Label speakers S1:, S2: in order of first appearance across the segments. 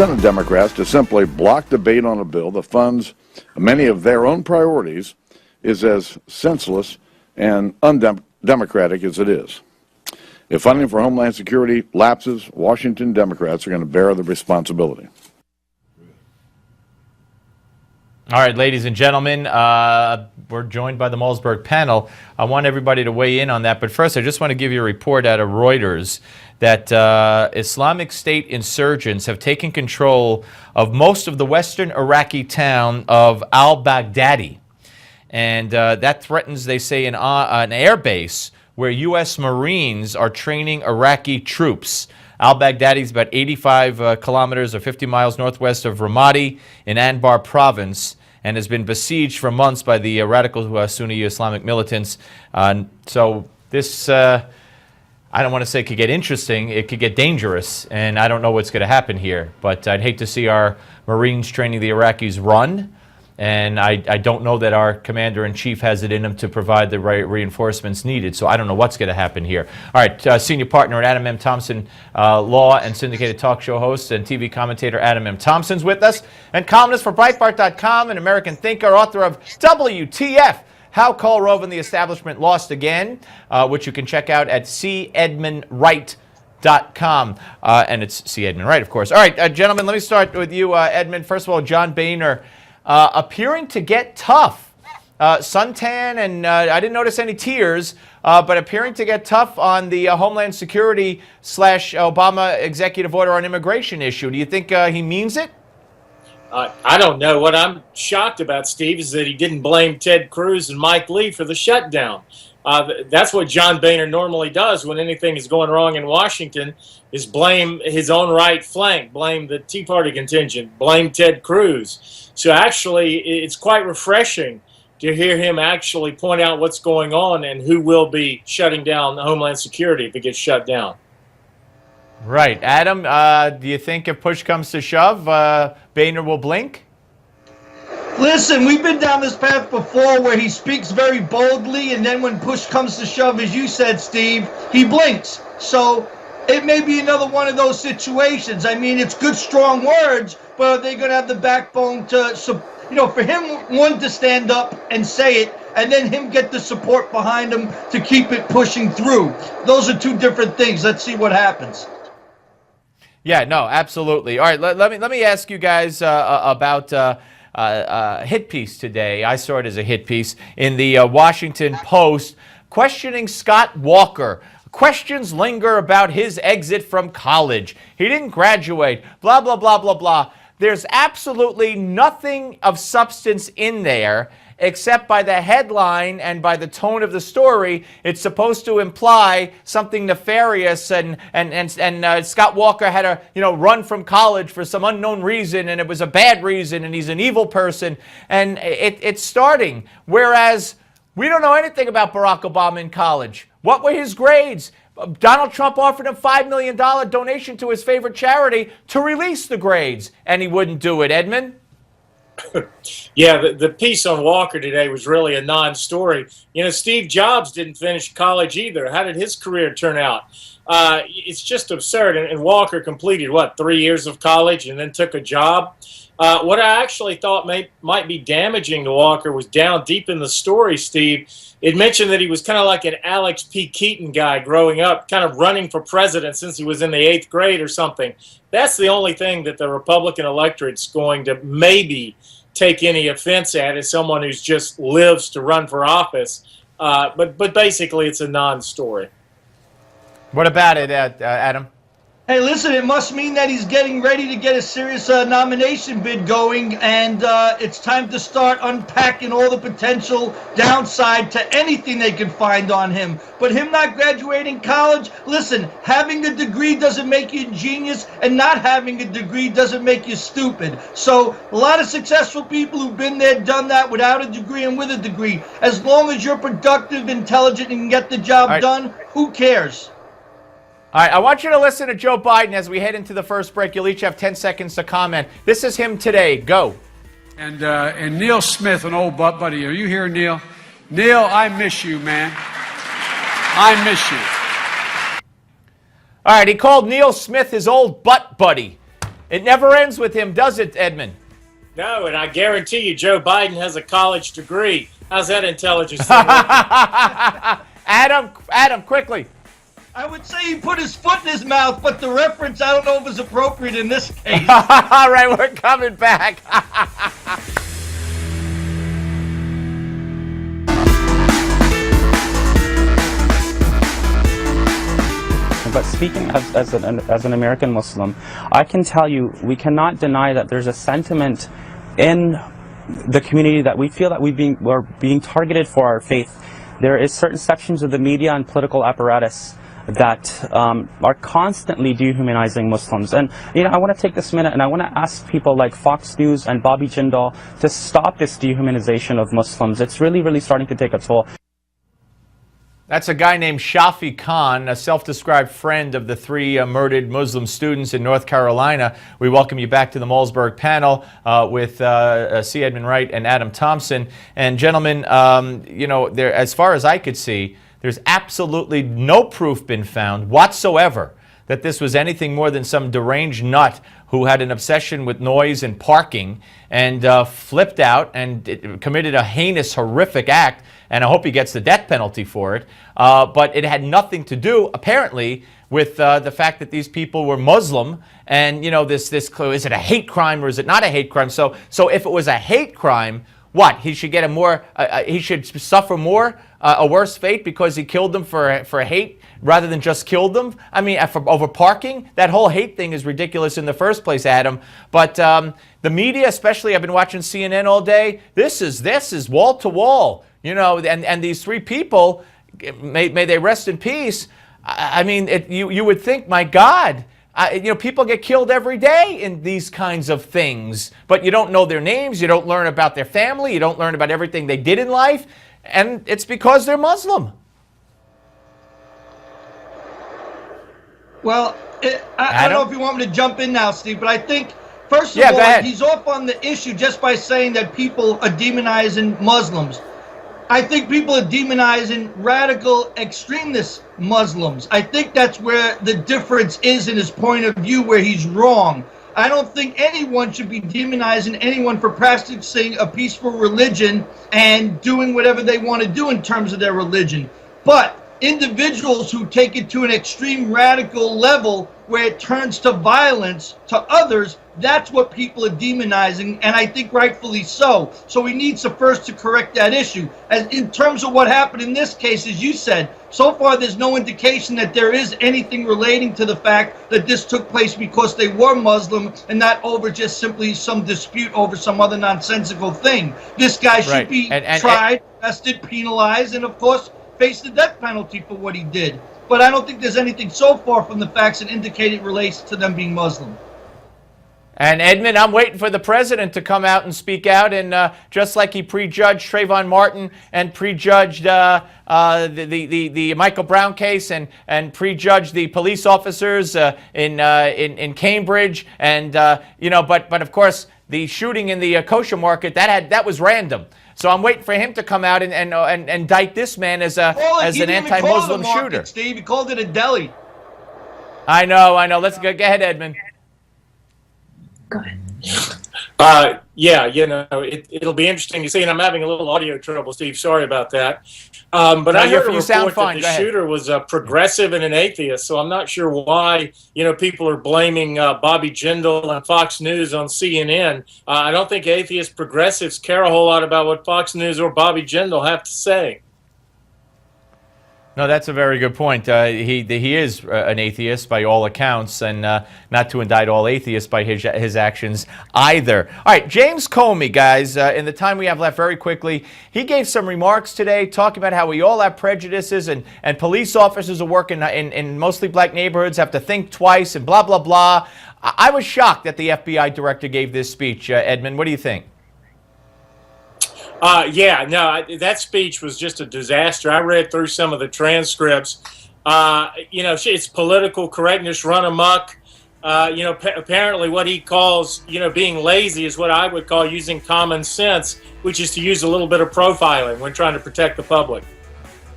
S1: Senate Democrats to simply block debate on a bill that funds many of their own priorities is as senseless and undemocratic as it is. If funding for Homeland Security lapses, Washington Democrats are going to bear the responsibility.
S2: All right, ladies and gentlemen, we're joined by the Malzberg panel. I want everybody to weigh in on that, but first I just want to give you a report out of Reuters that Islamic State insurgents have taken control of most of the western Iraqi town of al-Baghdadi. And that threatens, they say, an air base where U.S. Marines are training Iraqi troops. Al-Baghdadi is about 85 kilometers or 50 miles northwest of Ramadi in Anbar province and has been besieged for months by the radical Sunni Islamic militants. So this, I don't want to say it could get interesting, it could get dangerous, and I don't know what's going to happen here. But I'd hate to see our Marines training the Iraqis run. And I don't know that our commander-in-chief has it in him to provide the right reinforcements needed. So I don't know what's going to happen here. All right, senior partner at Adam M. Thompson, law and syndicated talk show host and TV commentator Adam M. Thompson's with us. And columnist for Breitbart.com, an American thinker, author of WTF, How Karl Rove and the Establishment Lost Again, which you can check out at edmundwright.com. And it's C. Edmund Wright, of course. All right, gentlemen, let me start with you, Edmund. First of all, John Boehner, appearing to get tough. Suntan, and I didn't notice any tears, but appearing to get tough on the Homeland Security / Obama executive order on immigration issue. Do you think he means it?
S3: I don't know. What I'm shocked about, Steve, is that he didn't blame Ted Cruz and Mike Lee for the shutdown. That's what John Boehner normally does when anything is going wrong in Washington, is blame his own right flank, blame the Tea Party contingent, blame Ted Cruz. So actually, it's quite refreshing to hear him actually point out what's going on and who will be shutting down Homeland Security if it gets shut down.
S2: Right. Adam, do you think if push comes to shove, Boehner will blink?
S4: Listen, we've been down this path before where he speaks very boldly, and then when push comes to shove, as you said, Steve, he blinks. So it may be another one of those situations. I mean, it's good, strong words, but are they going to have the backbone to, for him, one, to stand up and say it, and then him get the support behind him to keep it pushing through? Those are two different things. Let's see what happens.
S2: Yeah, no, absolutely. All right, let me ask you guys about a hit piece today. I saw it as a hit piece in the Washington Post, questioning Scott Walker. Questions linger about his exit from college. He didn't graduate, blah, blah, blah, blah, blah. There's absolutely nothing of substance in there, except by the headline and by the tone of the story. It's supposed to imply something nefarious, and Scott Walker had to run from college for some unknown reason, and it was a bad reason, and he's an evil person, and it's starting. Whereas we don't know anything about Barack Obama in college. What were his grades? Donald Trump offered him $5 million donation to his favorite charity to release the grades, and he wouldn't do it. Edmund?
S3: Yeah, the piece on Walker today was really a non-story. Steve Jobs didn't finish college either. How did his career turn out? It's just absurd. And Walker completed, 3 years of college and then took a job? What I actually thought might be damaging to Walker was down deep in the story, Steve. It mentioned that he was kind of like an Alex P. Keaton guy growing up, kind of running for president since he was in the 8th grade or something. That's the only thing that the Republican electorate's going to maybe take any offense at, is someone who's just lives to run for office. But basically, it's a non-story.
S2: What about it, Adam?
S4: Hey, listen, it must mean that he's getting ready to get a serious nomination bid going, and it's time to start unpacking all the potential downside to anything they can find on him. But him not graduating college, listen, having a degree doesn't make you a genius, and not having a degree doesn't make you stupid. So a lot of successful people who've been there, done that without a degree and with a degree. As long as you're productive, intelligent, and can get the job done, who cares?
S2: All right, I want you to listen to Joe Biden as we head into the first break. You'll each have 10 seconds to comment. This is him today. Go.
S5: And Neil Smith, an old butt buddy. Are you here, Neil? Neil, I miss you, man. I miss you.
S2: All right, he called Neil Smith his old butt buddy. It never ends with him, does it, Edmund?
S3: No, and I guarantee you Joe Biden has a college degree. How's that intelligence?
S2: Adam, quickly.
S4: I would say he put his foot in his mouth, but the reference I don't know if is appropriate in this case.
S2: All right, we're coming back.
S6: But speaking as an American Muslim, I can tell you we cannot deny that there's a sentiment in the community that we feel that we're being targeted for our faith. There is certain sections of the media and political apparatus that are constantly dehumanizing Muslims. And I want to take this minute and I want to ask people like Fox News and Bobby Jindal to stop this dehumanization of Muslims. It's really, really starting to take a toll.
S2: That's a guy named Shafi Khan, a self-described friend of the three murdered Muslim students in North Carolina. We welcome you back to the Malzberg panel with C. Edmund Wright and Adam Thompson. And gentlemen, there, as far as I could see, there's absolutely no proof been found whatsoever that this was anything more than some deranged nut who had an obsession with noise and parking and flipped out and committed a heinous, horrific act. And I hope he gets the death penalty for it. But it had nothing to do, apparently, with the fact that these people were Muslim. And, this is it a hate crime or is it not a hate crime? So if it was a hate crime, what? He should get he should suffer more, a worse fate because he killed them for hate rather than just killed them? I mean, over parking? That whole hate thing is ridiculous in the first place, Adam. But the media, especially, I've been watching CNN all day. This is wall to wall. And these three people, may they rest in peace. I mean, you would think, my God, people get killed every day in these kinds of things, but you don't know their names, you don't learn about their family, you don't learn about everything they did in life, and it's because they're Muslim.
S4: Well, I don't know if you want me to jump in now, Steve, but I think, first of
S2: go
S4: all,
S2: ahead.
S4: he's off on the issue just by saying that people are demonizing Muslims. I think people are demonizing radical extremist Muslims. I think that's where the difference is in his point of view, where he's wrong. I don't think anyone should be demonizing anyone for practicing a peaceful religion and doing whatever they want to do in terms of their religion. But individuals who take it to an extreme radical level where it turns to violence to others, that's what people are demonizing, and I think rightfully so. So we need to first correct that issue. As in terms of what happened in this case, as you said, so far there's no indication that there is anything relating to the fact that this took place because they were Muslim and not over just simply some dispute over some other nonsensical thing. This guy should be tried, arrested, penalized, and of course face the death penalty for what he did. But I don't think there's anything so far from the facts that indicate it relates to them being Muslim.
S2: And Edmund, I'm waiting for the president to come out and speak out, and just like he prejudged Trayvon Martin and prejudged the Michael Brown case and prejudged the police officers in Cambridge, and but of course the shooting in the kosher market that was random. So I'm waiting for him to come out and indict this man as an anti-Muslim shooter.
S4: Steve, he called it a deli.
S2: I know. Let's go ahead, Edmund.
S7: Go ahead.
S3: Yeah, it'll be interesting to see, and I'm having a little audio trouble, Steve. Sorry about that. But I heard a report that the shooter was a progressive and an atheist, so I'm not sure why, people are blaming Bobby Jindal and Fox News on CNN. I don't think atheist progressives care a whole lot about what Fox News or Bobby Jindal have to say.
S2: No, that's a very good point. He is an atheist by all accounts, and not to indict all atheists by his actions either. All right, James Comey, guys, in the time we have left, very quickly, he gave some remarks today talking about how we all have prejudices and police officers who work in mostly black neighborhoods have to think twice and blah, blah, blah. I was shocked that the FBI director gave this speech. Edmund, what do you think?
S3: That speech was just a disaster. I read through some of the transcripts. It's political correctness run amok. Apparently what he calls, being lazy is what I would call using common sense, which is to use a little bit of profiling when trying to protect the public.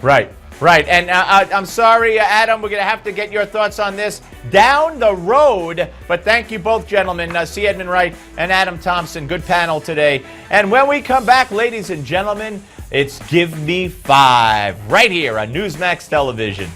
S2: Right. Right, and I'm sorry, Adam, we're going to have to get your thoughts on this down the road. But thank you both, gentlemen, C. Edmund Wright and Adam Thompson. Good panel today. And when we come back, ladies and gentlemen, it's Give Me 5 right here on Newsmax Television.